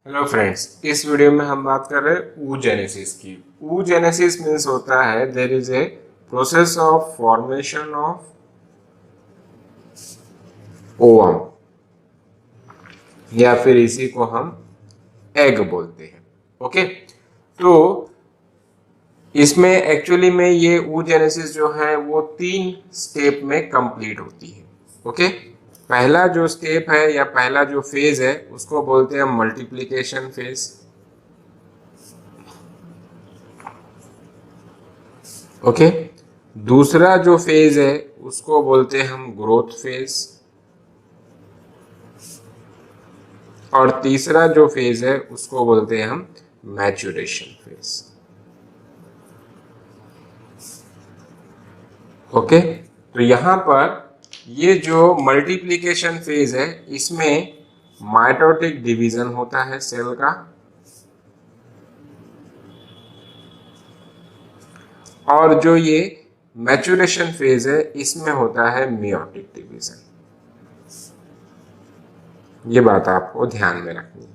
Hello friends, इस video में हम बात कर रहे हैं oogenesis की। oogenesis मीन्स होता है there is a process of formation of ovum, या फिर इसी को हम एग बोलते हैं। ओके, तो इसमें एक्चुअली में ये oogenesis जो है वो 3 स्टेप में कंप्लीट होती है। ओके, पहला जो स्टेप है या पहला जो फेज है उसको बोलते हैं मल्टीप्लिकेशन फेज। ओके, दूसरा जो फेज है उसको बोलते हैं हम ग्रोथ फेज, और तीसरा जो फेज है उसको बोलते हैं हम मैच्योरेशन फेज। ओके, तो यहां पर ये जो मल्टीप्लिकेशन फेज है इसमें माइटोटिक डिवीजन होता है सेल का, और जो ये मैच्योरेशन फेज है इसमें होता है मियोटिक डिवीजन। ये बात आपको ध्यान में रखनी है।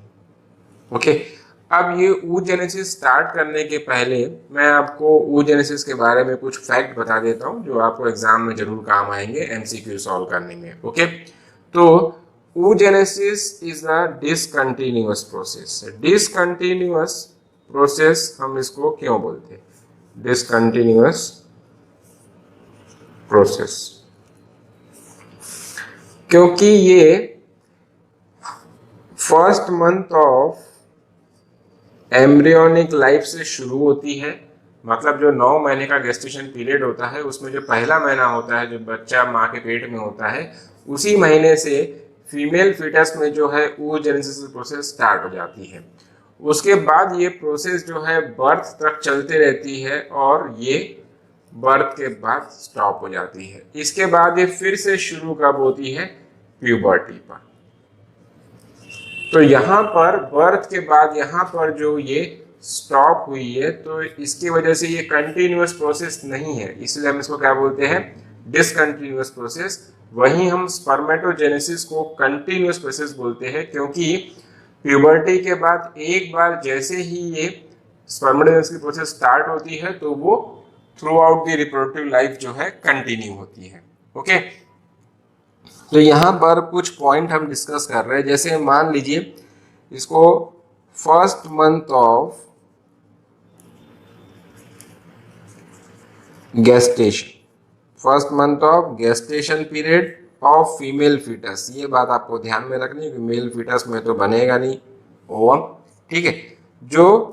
ओके, अब ये oogenesis स्टार्ट करने के पहले मैं आपको oogenesis के बारे में कुछ फैक्ट बता देता हूं जो आपको एग्जाम में जरूर काम आएंगे एमसीक्यू सॉल्व करने में। ओके, तो oogenesis is a discontinuous process. Discontinuous process हम इसको क्यों बोलते हैं? डिसकंटिन्यूअस प्रोसेस क्योंकि ये first month of embryonic life से शुरू होती है। मतलब जो 9 महीने का गेस्टेशन पीरियड होता है उसमें जो पहला महीना होता है, जो बच्चा माँ के पेट में होता है, उसी महीने से फीमेल फीटस में जो है oogenesis प्रोसेस स्टार्ट हो जाती है। उसके बाद ये प्रोसेस जो है बर्थ तक चलते रहती है और ये बर्थ के बाद स्टॉप हो जाती है। इसके बाद ये फिर से शुरू कब होती है? प्यूबर्टी पर। तो यहाँ पर बर्थ के बाद यहाँ पर जो ये स्टॉप हुई है, तो इसकी वजह से ये कंटिन्यूअस प्रोसेस नहीं है, इसलिए हम इसको क्या बोलते हैं? Discontinuous process. वहीं हम स्पर्मेटोजेनेसिस को कंटिन्यूअस प्रोसेस बोलते हैं, क्योंकि प्यूबर्टी के बाद एक बार जैसे ही ये स्पर्मेटोजेनेसिस की प्रोसेस स्टार्ट होती है तो वो through out the reproductive life जो है कंटिन्यू होती है। ओके, तो यहाँ पर कुछ पॉइंट हम डिस्कस कर रहे हैं। जैसे मान लीजिए इसको first month of gestation, first month of gestation period of female foetus, ये बात आपको ध्यान में रखनी है कि मेल फीटस में तो बनेगा नहीं ओवम। ठीक है, जो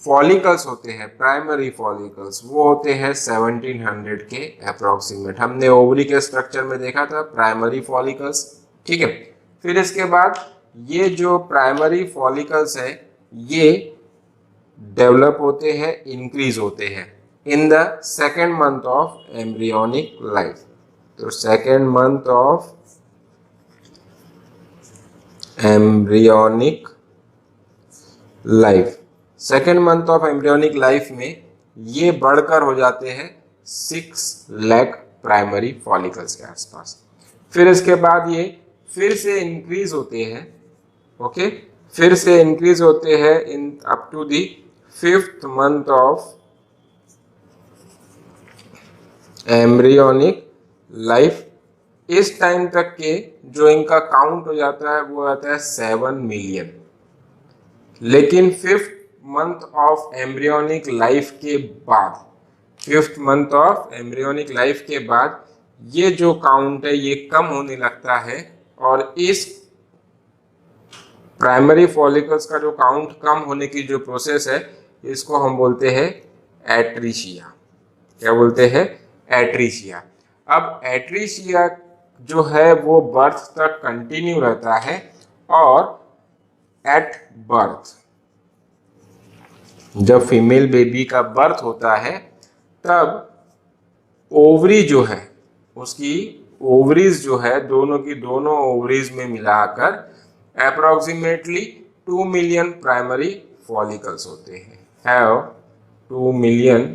फॉलिकल्स होते हैं, प्राइमरी फॉलिकल्स, वो होते हैं 1700 के अप्रोक्सीमेट। हमने ओवरी के स्ट्रक्चर में देखा था प्राइमरी फॉलिकल्स। ठीक है, फिर इसके बाद ये जो प्राइमरी फॉलिकल्स है ये डेवलप होते हैं, इंक्रीज होते हैं in the second month of embryonic life. तो second month of embryonic life, second month of embryonic life में ये बढ़कर हो जाते हैं 6 लाख प्राइमरी फॉलिकल्स के आसपास। फिर इसके बाद ये फिर से इंक्रीज होते हैं। ओके, फिर से इंक्रीज होते हैं in up to the 5th month of embryonic life. इस टाइम तक के जो इनका काउंट हो जाता है वो आता है 7 मिलियन। लेकिन 5th month of embryonic life के बाद, 5th month of embryonic life के बाद ये जो काउंट है ये कम होने लगता है, और इस प्राइमरी फॉलिकल्स का जो काउंट कम होने की जो प्रोसेस है इसको हम बोलते हैं एट्रीशिया। क्या बोलते हैं? एट्रीशिया। अब एट्रीशिया जो है वो बर्थ तक कंटिन्यू रहता है, और एट बर्थ, जब फीमेल बेबी का बर्थ होता है तब ओवरी जो है उसकी ओवरीज जो है दोनों की दोनों ओवरीज में मिलाकर अप्रोक्सीमेटली 2 मिलियन प्राइमरी फॉलिकल्स होते हैं। Have 2 million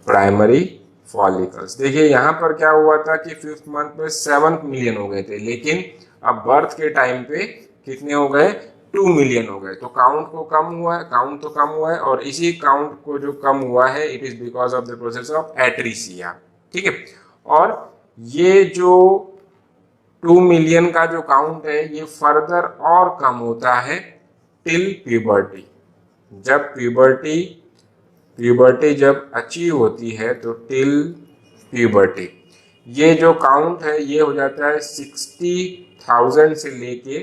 primary follicles. देखिए यहाँ पर क्या हुआ था कि 5th मंथ में 7 मिलियन हो गए थे, लेकिन अब बर्थ के टाइम पे कितने हो गए? 2 मिलियन हो गए। तो काउंट को कम हुआ है, काउंट तो कम हुआ है, और इसी काउंट को जो कम हुआ है it is because of the process of atresia. ठीक है, और ये जो 2 मिलियन का जो काउंट है ये फर्दर और कम होता है टिल प्यूबर्टी। जब प्यूबर्टी जब अचीव होती है तो टिल प्यूबर्टी ये जो काउंट है ये हो जाता है 60,000 से लेके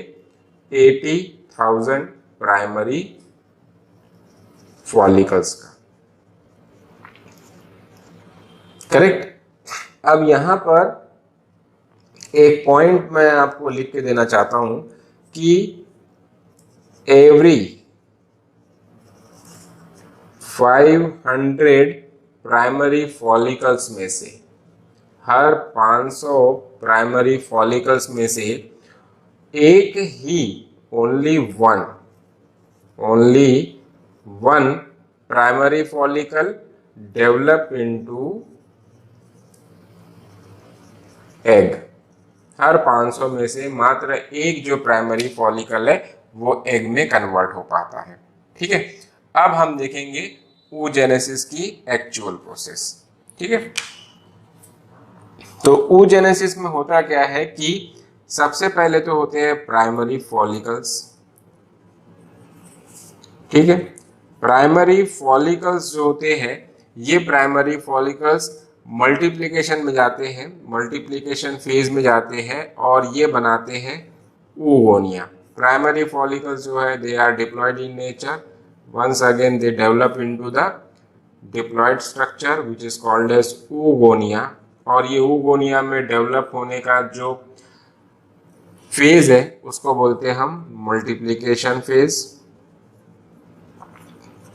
80,000 प्राइमरी फॉलिकल्स का। करेक्ट। अब यहां पर एक पॉइंट मैं आपको लिख के देना चाहता हूं कि एवरी 500 प्राइमरी फॉलिकल्स में से, हर 500 प्राइमरी फॉलिकल्स में से एक ही only one primary follicle develop into egg. हर 500 में से मात्र एक जो प्राइमरी फॉलिकल है वो एग में कन्वर्ट हो पाता है। ठीक है, अब हम देखेंगे oogenesis की एक्चुअल प्रोसेस। ठीक है, तो oogenesis में होता क्या है कि सबसे पहले तो होते हैं प्राइमरी फॉलिकल्स। ठीक है, प्राइमरी फॉलिकल्स जो होते हैं ये प्राइमरी फॉलिकल्स मल्टीप्लिकेशन में जाते हैं, मल्टीप्लिकेशन फेज में जाते हैं और ये बनाते हैं oogonia। प्राइमरी फॉलिकल्स जो है they are diploid in nature, once again they develop into the diploid structure which is called as oogonia। और ये oogonia में डेवलप होने का जो फेज है उसको बोलते हैं हम मल्टीप्लिकेशन फेज।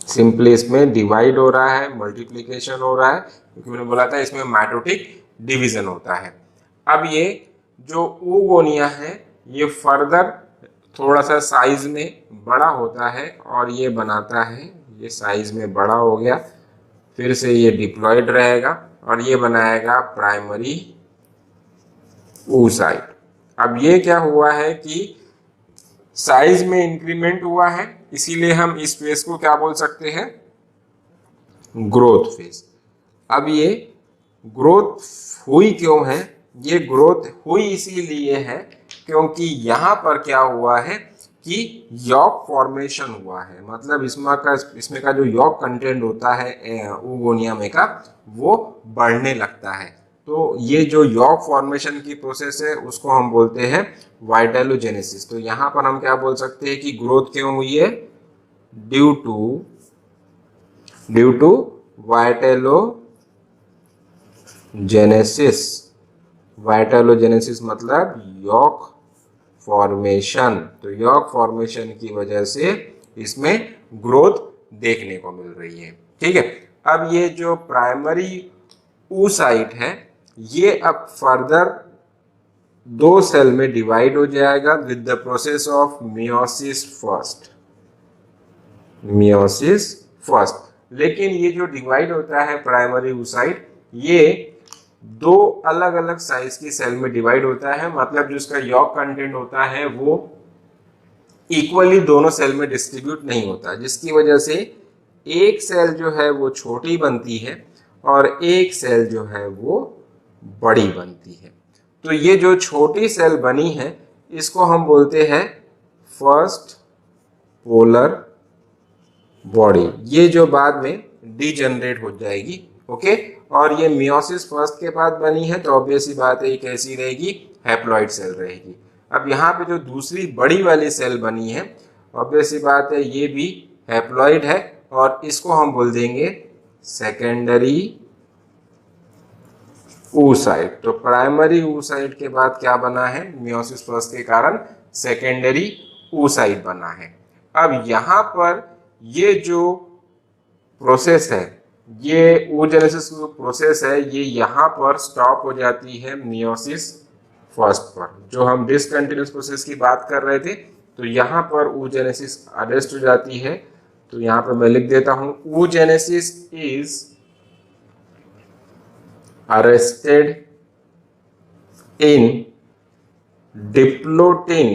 सिंपली इसमें डिवाइड हो रहा है, मल्टीप्लिकेशन हो रहा है, क्योंकि मैंने बोला था इसमें माइटोटिक डिवीजन होता है। अब ये जो oogonia है ये फर्दर थोड़ा सा साइज में बड़ा होता है और ये बनाता है, ये साइज में बड़ा हो गया, फिर से ये डिप्लॉयड रहेगा और ये बनाएगा प्राइमरी oocyte। अब ये क्या हुआ है कि साइज में इंक्रीमेंट हुआ है, इसीलिए हम इस फेज को क्या बोल सकते हैं, ग्रोथ फेज। अब ये ग्रोथ हुई क्यों है, ये ग्रोथ हुई इसीलिए है क्योंकि यहाँ पर क्या हुआ है कि यॉक फॉर्मेशन हुआ है। मतलब इसमें का जो यॉक कंटेंट होता है oogonia में का वो बढ़ने लगता है। तो ये जो यॉक फॉर्मेशन की प्रोसेस है उसको हम बोलते हैं वाइटेलोजेनेसिस। तो यहाँ पर हम क्या बोल सकते हैं कि ग्रोथ क्यों हुई है, ड्यू टू वाइटेलोजेनेसिस। वाइटेलोजेनेसिस मतलब यॉक फॉर्मेशन। तो यॉक फॉर्मेशन की वजह से इसमें ग्रोथ देखने को मिल रही है। ठीक है, अब ये जो प्राइमरी oocyte है ये अब फर्दर 2 सेल में डिवाइड हो जाएगा with the process of meiosis first. लेकिन ये जो डिवाइड होता है प्राइमरी oocyte ये 2 अलग अलग साइज की सेल में डिवाइड होता है। मतलब जो इसका यॉक कंटेंट होता है वो इक्वली दोनों सेल में डिस्ट्रीब्यूट नहीं होता, जिसकी वजह से एक सेल जो है वो छोटी बनती है और एक सेल जो है वो बड़ी बनती है। तो ये जो छोटी सेल बनी है इसको हम बोलते हैं फर्स्ट पोलर बॉडी। ये जो बाद में डीजनरेट हो जाएगी। ओके, और ये मियोसिस फर्स्ट के बाद बनी है तो ऑब्वियस सी बात है ये कैसी रहेगी, हैप्लॉइड सेल रहेगी। अब यहाँ पे जो दूसरी बड़ी वाली सेल बनी है ऑब्वियस सी बात है ये भी हैप्लॉइड है और इसको हम बोल देंगे सेकेंडरी oocyte। तो प्राइमरी oocyte के बाद क्या बना है, मियोसिस फर्स्ट के कारण सेकेंडरी oocyte बना है। अब यहाँ पर ये जो प्रोसेस है, ये oogenesis प्रोसेस है, ये यहाँ पर स्टॉप हो जाती है मियोसिस फर्स्ट पर। जो हम डिसकंटिन्यूअस प्रोसेस की बात कर रहे थे तो यहाँ पर oogenesis अरेस्ट हो जाती है। तो यहाँ पर मैं लिख देता हूँ oogenesis is arrested in diplotin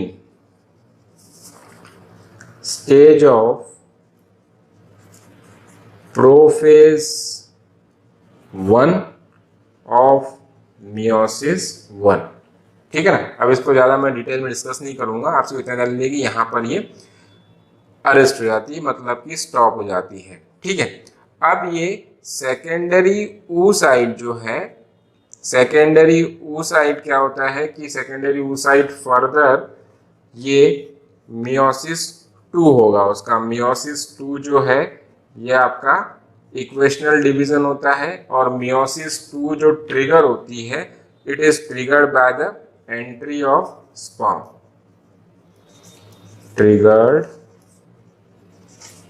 stage of prophase 1 of meiosis 1। ठीक है ना। अब इसको ज्यादा मैं डिटेल में डिस्कस नहीं करूंगा, आपसे इतना जान लीजिए कि यहाँ पर ये अरेस्ट हो जाती है, मतलब कि स्टॉप हो जाती है। ठीक है। अब ये सेकेंडरी oocyte जो है, सेकेंडरी oocyte क्या होता है कि सेकेंडरी oocyte फर्दर ये मियोसिस 2 होगा, उसका मियोसिस 2 जो है ये आपका इक्वेशनल डिवीजन होता है, और मियोसिस 2 जो ट्रिगर होती है, it is triggered by the entry of sperm, triggered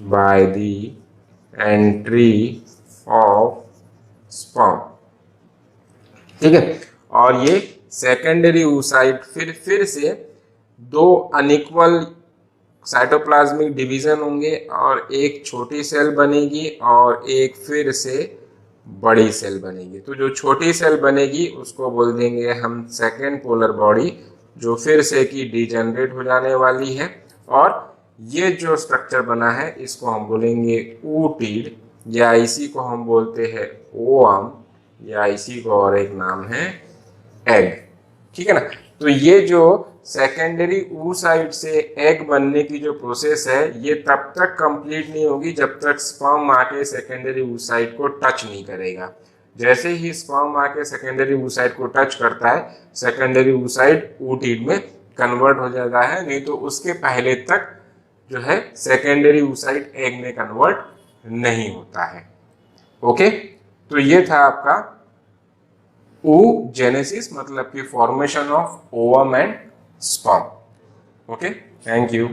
by the entry of sperm। ठीक है। और ये सेकेंडरी oocyte फिर से 2 अनइक्वल साइटोप्लाज्मिक डिवीजन होंगे, और एक छोटी सेल बनेगी और एक फिर से बड़ी सेल बनेगी। तो जो छोटी सेल बनेगी उसको बोल देंगे हम सेकेंड पोलर बॉडी, जो फिर से कि डिजेनरेट हो जाने वाली है। और ये जो स्ट्रक्चर बना है इसको हम बोलेंगे ootid, या इसी को हम बोलते हैं ओवम, या इसी को और एक नाम है एग। ठीक है ना। तो ये जो सेकेंडरी oocyte से एग बनने की जो प्रोसेस है, ये तब तक कंप्लीट नहीं होगी जब तक स्पर्म आके सेकेंडरी oocyte को टच नहीं करेगा। जैसे ही स्पर्म आके सेकेंडरी oocyte को टच करता है, सेकेंडरी oocyte ootid में कन्वर्ट हो जाता है, नहीं तो उसके पहले तक जो है सेकेंडरी oocyte एग में कन्वर्ट नहीं होता है। ओके। तो ये था आपका oogenesis, मतलब कि formation of ovum and sperm. Okay, thank you.